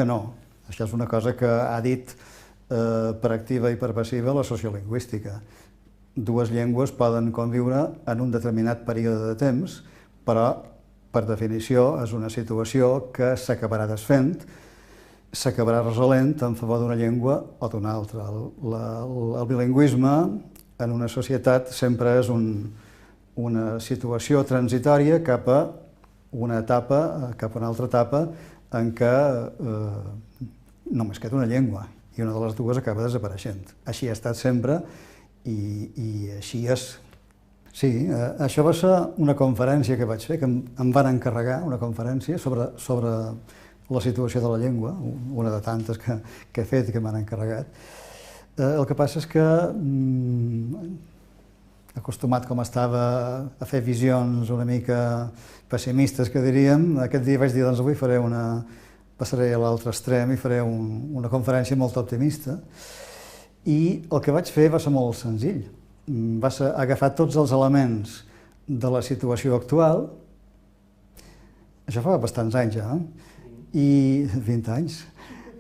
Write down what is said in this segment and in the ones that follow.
que no. Això és una cosa que ha dit per activa i per passiva la sociolingüística. Dues llengües poden conviure en un determinat període de temps, però per definició és una situació que s'acabarà desfent, s'acabarà resolent en favor d'una llengua o d'una altra. El bilingüisme en una societat sempre és una situació transitòria cap a una etapa, cap a una altra etapa en què només queda una llengua i una de les dues acaba desapareixent. Així ha estat sempre i així és. Sí, això va ser una conferència que vaig fer, que em van encarregar, una conferència sobre la situació de la llengua, una de tantes que he fet i que m'han encarregat. El que passa és que, acostumat com estava a fer visions una mica pessimistes, que diríem, aquest dia vaig dir, doncs avui passaré a l'altre extrem i faré una conferència molt optimista. I el que vaig fer va ser molt senzill. Va ser agafar tots els elements de la situació actual, això fa bastants anys ja, i 20 anys,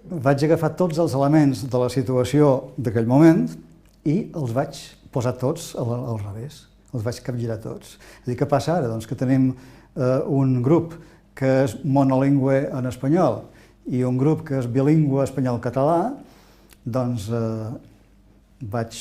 vaig agafar tots els elements de la situació d'aquell moment i els vaig posar tots al revés, els vaig capgirar tots. És a dir, què passa ara? Doncs que tenim un grup que és monolingüe en espanyol i un grup que és bilingüe espanyol-català, doncs vaig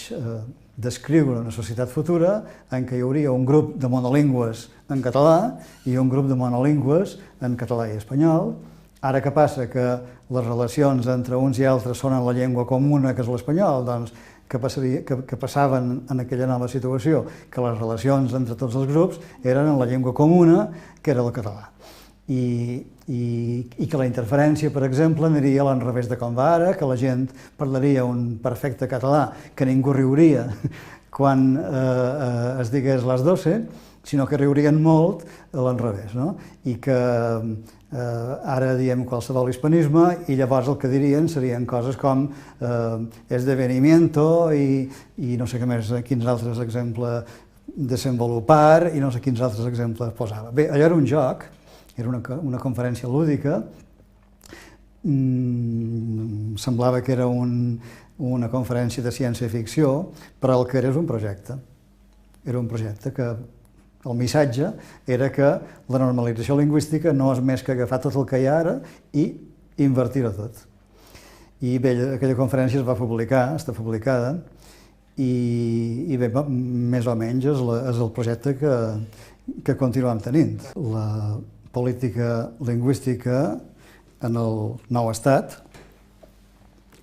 descriure una societat futura en què hi hauria un grup de monolingües en català i un grup de monolingües en català i espanyol. Ara què passa? Que les relacions entre uns i altres són en la llengua comuna, que és l'espanyol, doncs que passaven en aquella nova situació, que les relacions entre tots els grups eren en la llengua comuna, que era el català. I que la interferència, per exemple, aniria a l'enrevés de com va ara, que la gent parlaria un perfecte català, que ningú riuria quan es digués les 12, sinó que riurien molt a l'enrevés, no? I que ara diem qualsevol hispanisme i llavors el que dirien serien coses com esdevenimiento i no sé què més, quins altres exemples, desenvolupar i no sé quins altres exemples posava. Bé, allò era un joc, era una conferència lúdica, semblava que era una conferència de ciència-ficció, però el que era és un projecte. Era un projecte que el missatge era que la normalització lingüística no és més que agafar tot el que hi ha ara i invertir-ho tot. I bé, aquella conferència es va publicar, està publicada, i bé, més o menys és el projecte que continuem tenint. La política lingüística en el nou estat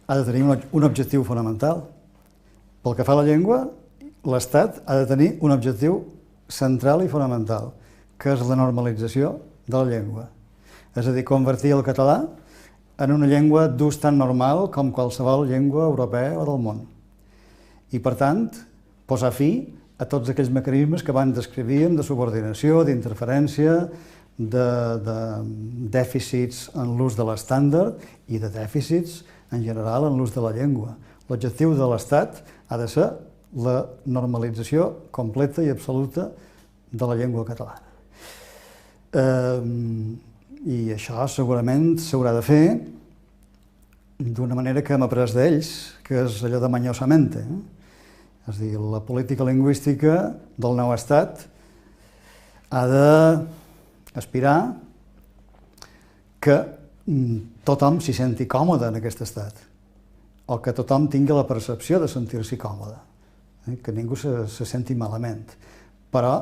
ha de tenir un objectiu fonamental. Pel que fa a la llengua, l'estat ha de tenir un objectiu central i fonamental, que és la normalització de la llengua. És a dir, convertir el català en una llengua d'ús tan normal com qualsevol llengua europea o del món. I, per tant, posar fi a tots aquells mecanismes que abans descrivíem de subordinació, d'interferència, de dèficits en l'ús de l'estàndard i de dèficits en general en l'ús de la llengua. L'objectiu de l'Estat ha de ser la normalització completa i absoluta de la llengua catalana. I això segurament s'haurà de fer d'una manera que hem après d'ells, que és allò de mañosamente. És a dir, la política lingüística del nou estat ha d'aspirar que tothom s'hi senti còmode en aquest estat, o que tothom tingui la percepció de sentir-s'hi còmode, que ningú se senti malament. Però,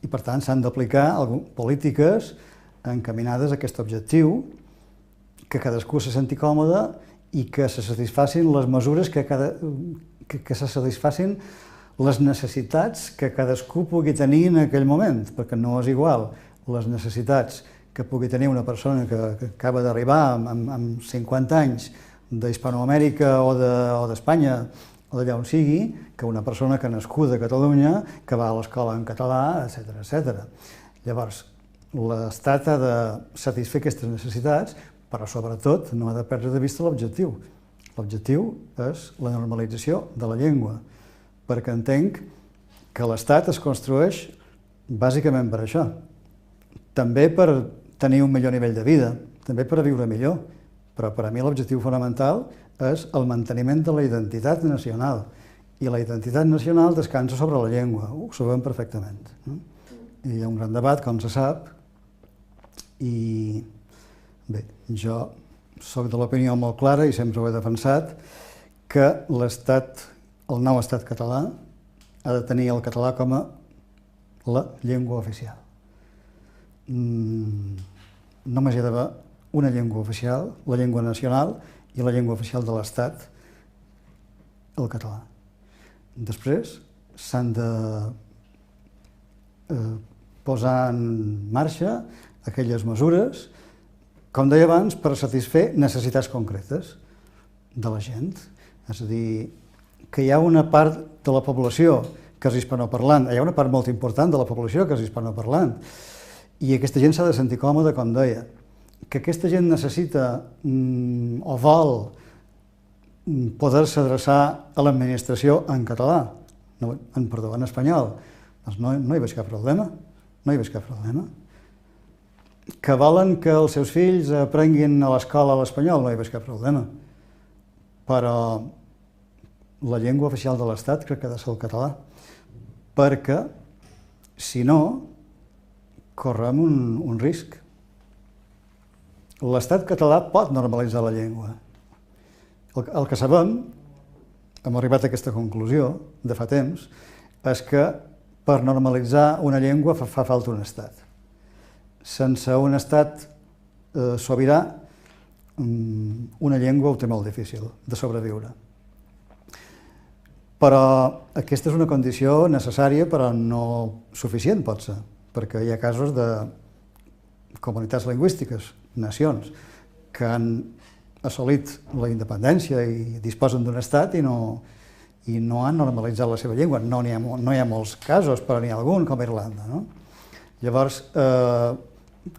i per tant, s'han d'aplicar polítiques encaminades a aquest objectiu, que cadascú se senti còmode i que se satisfacin les mesures que se satisfacin les necessitats que cadascú pugui tenir en aquell moment, perquè no és igual les necessitats que pugui tenir una persona que acaba d'arribar amb 50 anys d'Hispanoamèrica o d'Espanya o d'allà on sigui, que una persona que ha nascut a Catalunya, que va a l'escola en català, etc. Llavors, l'Estat ha de satisfer aquestes necessitats, però sobretot no ha de perdre de vista l'objectiu. L'objectiu és la normalització de la llengua, perquè entenc que l'Estat es construeix bàsicament per això. També per tenir un millor nivell de vida, també per viure millor, però per a mi l'objectiu fonamental és el manteniment de la identitat nacional. I la identitat nacional descansa sobre la llengua, ho sabem perfectament. I hi ha un gran debat, com se sap, i bé, jo soc de l'opinió molt clara, i sempre ho he defensat, que el nou estat català ha de tenir el català com a la llengua oficial. Només hi ha d'haver una llengua oficial, la llengua nacional, i la llengua oficial de l'Estat, el català. Després s'han de posar en marxa aquelles mesures, com deia abans, per satisfer necessitats concretes de la gent. És a dir, que hi ha una part de la població que és hispanoparlant, hi ha una part molt important de la població que és hispanoparlant, i aquesta gent s'ha de sentir còmoda, com deia. Que aquesta gent necessita o vol poder-se adreçar a l'administració en català, en espanyol, doncs no hi veig cap problema, no hi veig cap problema. Que volen que els seus fills aprenguin a l'escola l'espanyol, no hi veig cap problema. Però la llengua oficial de l'Estat crec que ha de ser el català, perquè, si no, correm un risc. L'Estat català pot normalitzar la llengua. El que sabem, hem arribat a aquesta conclusió de fa temps, és que per normalitzar una llengua fa falta un estat. Sense un estat sobirà, una llengua ho té molt difícil de sobreviure. Però aquesta és una condició necessària, però no suficient, pot ser, perquè hi ha casos de comunitats lingüístiques, nacions, que han assolit la independència i disposen d'un estat i no han normalitzat la seva llengua. No hi ha molts casos, però n'hi ha algun, com Irlanda. Llavors,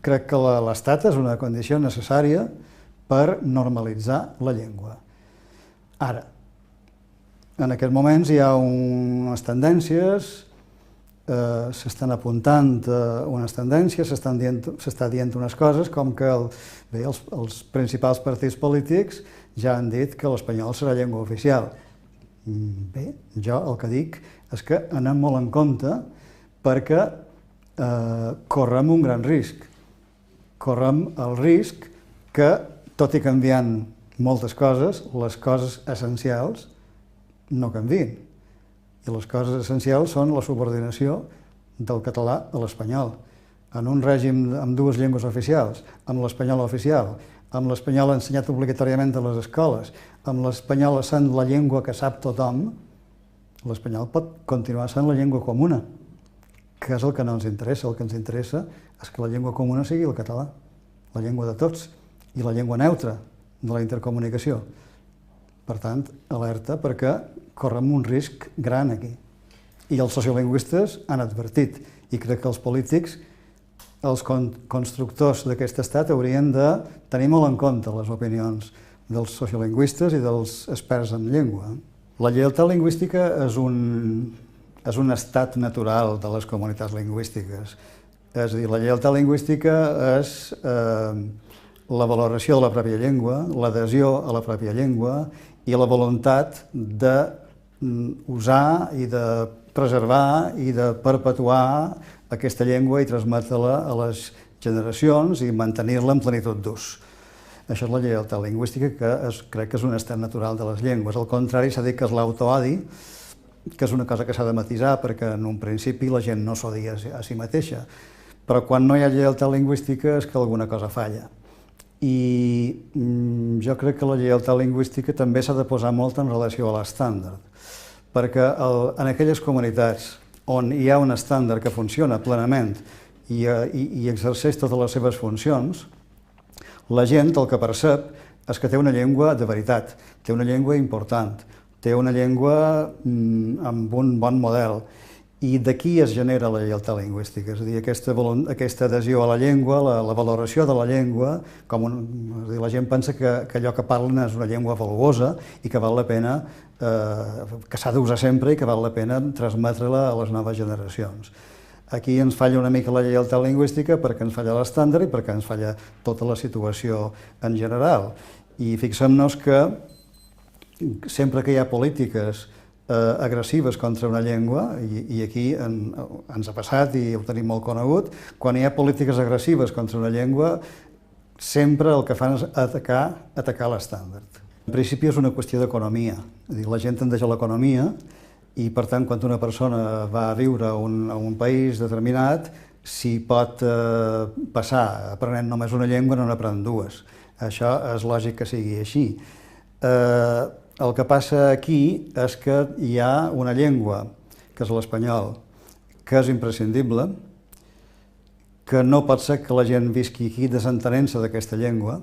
crec que l'estat és una condició necessària per normalitzar la llengua. Ara, en aquests moments hi ha unes tendències, s'estan apuntant unes tendències, s'està dient unes coses, com que els principals partits polítics ja han dit que l'espanyol serà llengua oficial. Bé, jo el que dic és que anem molt en compte perquè correm un gran risc. Correm el risc que, tot i canviant moltes coses, les coses essencials no canvien. I les coses essencials són la subordinació del català a l'espanyol. En un règim amb dues llengües oficials, amb l'espanyol oficial, amb l'espanyol ensenyat obligatòriament a les escoles, amb l'espanyol sent la llengua que sap tothom, l'espanyol pot continuar sent la llengua comuna, que és el que no ens interessa. El que ens interessa és que la llengua comuna sigui el català, la llengua de tots, i la llengua neutra de la intercomunicació. Per tant, alerta, perquè correm un risc gran aquí. I els sociolingüistes han advertit, i crec que els polítics, els constructors d'aquest estat, haurien de tenir molt en compte les opinions dels sociolingüistes i dels experts en llengua. La lleialtat lingüística és un estat natural de les comunitats lingüístiques. És a dir, la lleialtat lingüística és la valoració de la pròpia llengua, l'adhesió a la pròpia llengua i la voluntat d'usar i de preservar i de perpetuar aquesta llengua i transmetre-la a les generacions i mantenir-la en plenitud d'ús. Això és la lleialtat lingüística, que crec que és un estat natural de les llengües. Al contrari, s'ha dit que és l'autoodi, que és una cosa que s'ha de matisar perquè en un principi la gent no s'odia a si mateixa. Però quan no hi ha lleialtat lingüística és que alguna cosa falla. I jo crec que la lleialtat lingüística també s'ha de posar molt en relació a l'estàndard, perquè en aquelles comunitats on hi ha un estàndard que funciona plenament i exerceix totes les seves funcions, la gent el que percep és que té una llengua de veritat, té una llengua important, té una llengua amb un bon model, i d'aquí es genera la lleialtat lingüística, és a dir, aquesta adhesió a la llengua, la valoració de la llengua, la gent pensa que allò que parlen és una llengua valuosa i que val la pena, que s'ha d'usar sempre i que val la pena transmetre-la a les noves generacions. Aquí ens falla una mica la lleialtat lingüística perquè ens falla l'estàndard i perquè ens falla tota la situació en general. I fixem-nos que sempre que hi ha polítiques agressives contra una llengua, i aquí ens ha passat i ho tenim molt conegut, quan hi ha polítiques agressives contra una llengua, sempre el que fan és atacar l'estàndard. En principi és una qüestió d'economia, la gent tendeix a l'economia i per tant quan una persona va a viure a un país determinat, si pot passar aprenent només una llengua no n'aprèn dues. Això és lògic que sigui així. El que passa aquí és que hi ha una llengua, que és l'espanyol, que és imprescindible, que no pot ser que la gent visqui aquí desentenent-se d'aquesta llengua,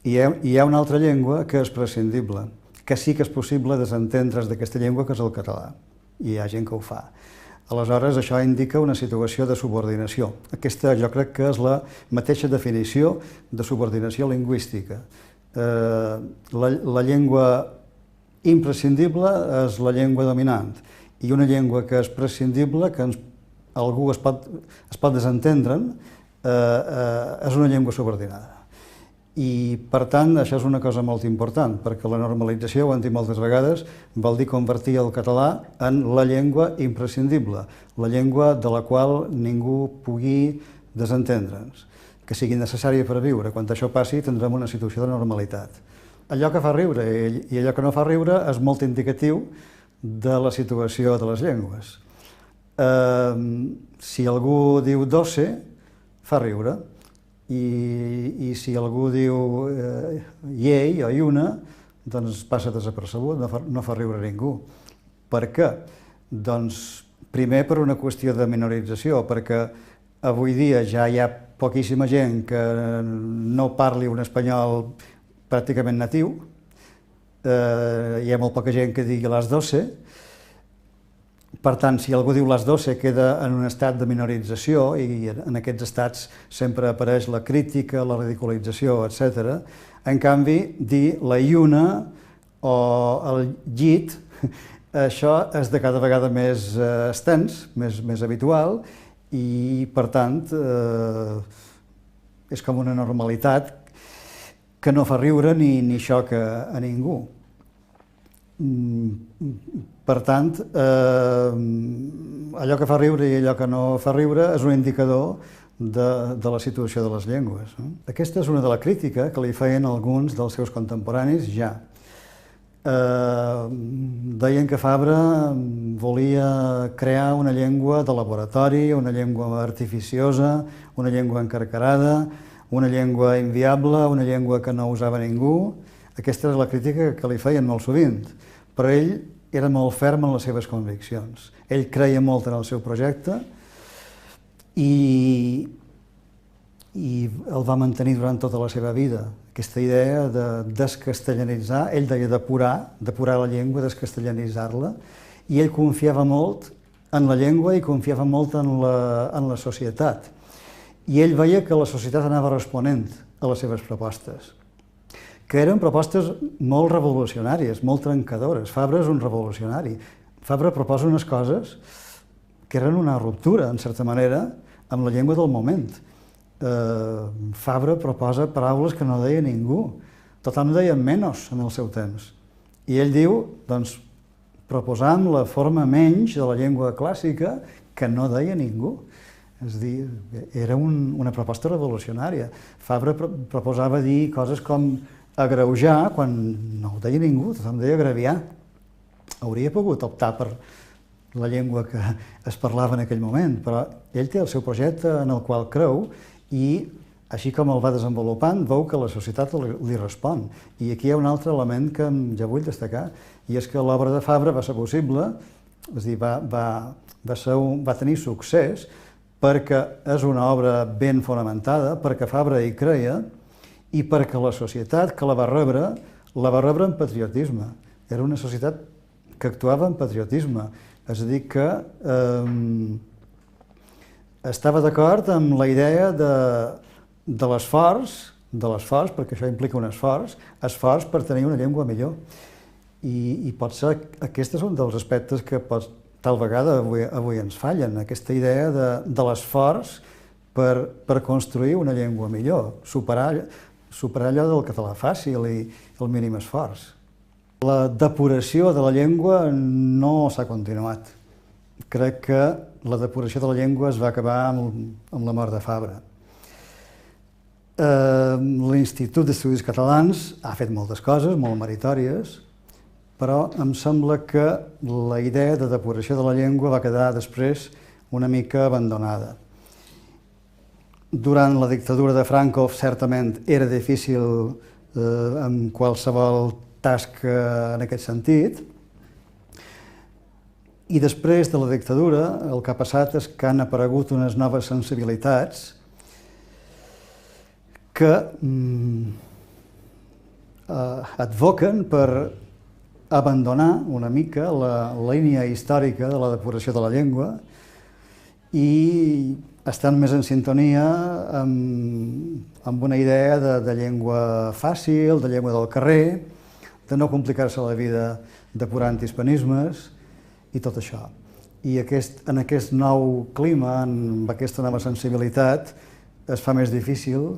i hi ha una altra llengua que és prescindible, que sí que és possible desentendre's d'aquesta llengua, que és el català, i hi ha gent que ho fa. Aleshores, això indica una situació de subordinació. Aquesta jo crec que és la mateixa definició de subordinació lingüística. La llengua imprescindible és la llengua dominant i una llengua que és prescindible, que algú es pot desentendre'n, és una llengua subordinada. I, per tant, això és una cosa molt important, perquè la normalització, ho hem dit moltes vegades, vol dir convertir el català en la llengua imprescindible, la llengua de la qual ningú pugui desentendre'ns, que sigui necessària per viure. Quan això passi, tindrem una situació de normalitat. Allò que fa riure i allò que no fa riure és molt indicatiu de la situació de les llengües. Si algú diu doce, fa riure, i si algú diu llei o iuna, doncs passa desapercebut, no fa riure ningú. Per què? Doncs primer per una qüestió de minorització, perquè avui dia ja hi ha poquíssima gent que no parli un espanyol pràcticament natiu, hi ha molt poca gent que digui les 12, per tant, si algú diu les 12 queda en un estat de minorització i en aquests estats sempre apareix la crítica, la ridiculització, etc. En canvi, dir la iuna o el llit, això és de cada vegada més extens, més habitual, i per tant és com una normalitat que no fa riure ni xoca a ningú. Per tant, allò que fa riure i allò que no fa riure és un indicador de la situació de les llengües. Aquesta és una de la crítica que li feien alguns dels seus contemporanis ja. Deien que Fabra volia crear una llengua de laboratori, una llengua artificiosa, una llengua encarcarada, una llengua inviable, una llengua que no usava ningú. Aquesta és la crítica que li feien molt sovint, però ell era molt ferm en les seves conviccions. Ell creia molt en el seu projecte i el va mantenir durant tota la seva vida. Aquesta idea de descastellanitzar, ell deia depurar la llengua, descastellanitzar-la, i ell confiava molt en la llengua i confiava molt en la societat. I ell veia que la societat anava responent a les seves propostes, que eren propostes molt revolucionàries, molt trencadores. Fabra és un revolucionari. Fabra proposa unes coses que eren una ruptura, en certa manera, amb la llengua del moment. Fabra proposa paraules que no deia ningú. Tothom deia menos en el seu temps. I ell diu, doncs, proposam la forma menys de la llengua clàssica que no deia ningú. És a dir, era una proposta revolucionària. Fabra proposava dir coses com agreujar, quan no ho deia ningú, tothom deia agraviar. Hauria pogut optar per la llengua que es parlava en aquell moment, però ell té el seu projecte en el qual creu i, així com el va desenvolupant, veu que la societat li respon. I aquí hi ha un altre element que jo vull destacar, i és que l'obra de Fabra va ser possible, és a dir, va tenir succés, perquè és una obra ben fonamentada, perquè Fabra hi creia i perquè la societat que la va rebre amb patriotisme. Era una societat que actuava amb patriotisme, és a dir, que estava d'acord amb la idea de l'esforç, perquè això implica un esforç per tenir una llengua millor. I potser aquest és un dels aspectes que tal vegada avui ens fallen, aquesta idea de l'esforç per construir una llengua millor, superar superar allò del català fàcil i el mínim esforç. La depuració de la llengua no s'ha continuat. Crec que la depuració de la llengua es va acabar amb la mort de Fabra. L'Institut d'Estudis Catalans ha fet moltes coses, molt meritòries, però em sembla que la idea de depuració de la llengua va quedar després una mica abandonada. Durant la dictadura de Franco, certament, era difícil amb qualsevol tasca en aquest sentit, i després de la dictadura el que ha passat és que han aparegut unes noves sensibilitats que advoquen per abandonar una mica la línia històrica de la depuració de la llengua i estan més en sintonia amb una idea de llengua fàcil, de llengua del carrer, de no complicar-se la vida depurant hispanismes i tot això. I en aquest nou clima, amb aquesta nova sensibilitat, es fa més difícil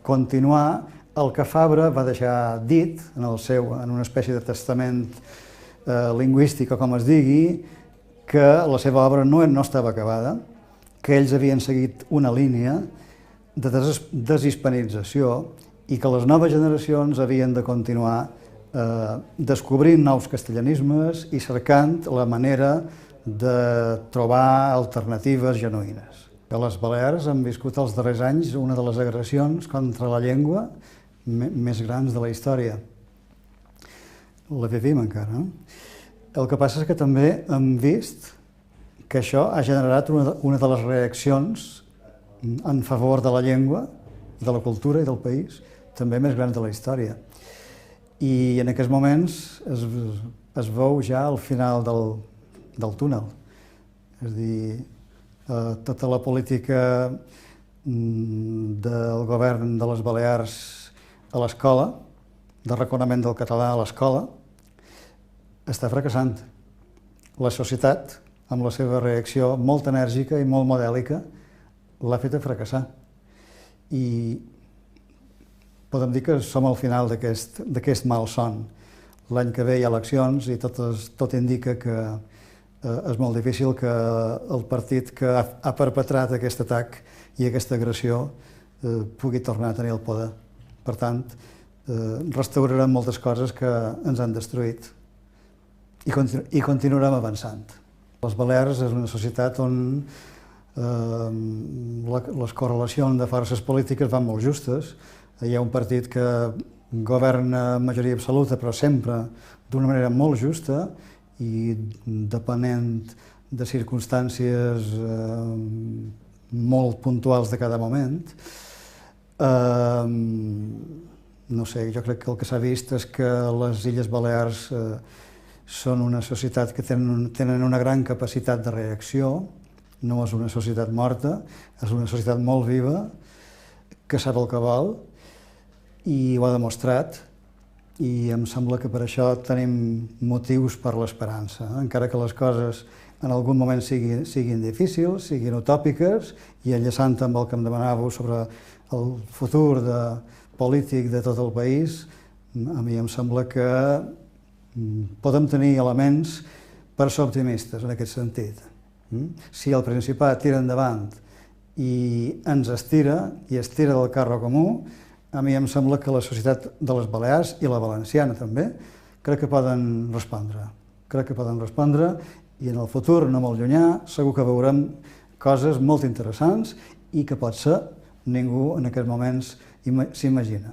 continuar el que Fabra va deixar dit en una espècie de testament lingüístic, o com es digui, que la seva obra no estava acabada, que ells havien seguit una línia de deshispanització i que les noves generacions havien de continuar descobrint nous castellanismes i cercant la manera de trobar alternatives genuïnes. A les Balears han viscut els darrers anys una de les agressions contra la llengua més grans de la història. La vivim encara, no? El que passa és que també hem vist que això ha generat una de les reaccions en favor de la llengua, de la cultura i del país, també més grans de la història. I en aquests moments es veu ja al final del túnel. És a dir, tota la política del govern de les Balears a l'escola, de reconegut del català a l'escola, està fracassant. La societat, amb la seva reacció molt enèrgica i molt modèlica, l'ha fet fracassar. I podem dir que som al final d'aquest malson. L'any que ve hi ha eleccions i tot indica que és molt difícil que el partit que ha perpetrat aquest atac i aquesta agressió pugui tornar a tenir el poder. Per tant, restaurarem moltes coses que ens han destruït i continuarem avançant. Les Balears és una societat on les correlacions de forces polítiques van molt justes. Hi ha un partit que governa majoria absoluta, però sempre d'una manera molt justa i depenent de circumstàncies molt puntuals de cada moment. No sé, jo crec que el que s'ha vist és que les Illes Balears són una societat que tenen una gran capacitat de reacció, no és una societat morta, és una societat molt viva, que sap el que vol i ho ha demostrat, i em sembla que per això tenim motius per l'esperança, encara que les coses en algun moment siguin difícils, siguin utòpiques, i enllaçant amb el que em demanàveu sobre el futur polític de tot el país, a mi em sembla que podem tenir elements per ser optimistes en aquest sentit. Si el Principat tira endavant i ens estira, i estira del carro comú, a mi em sembla que la societat de les Balears, i la valenciana també, crec que poden respondre. Crec que poden respondre, i en el futur, no molt llunyà, segur que veurem coses molt interessants i que potser ningú en aquests moments s'imagina.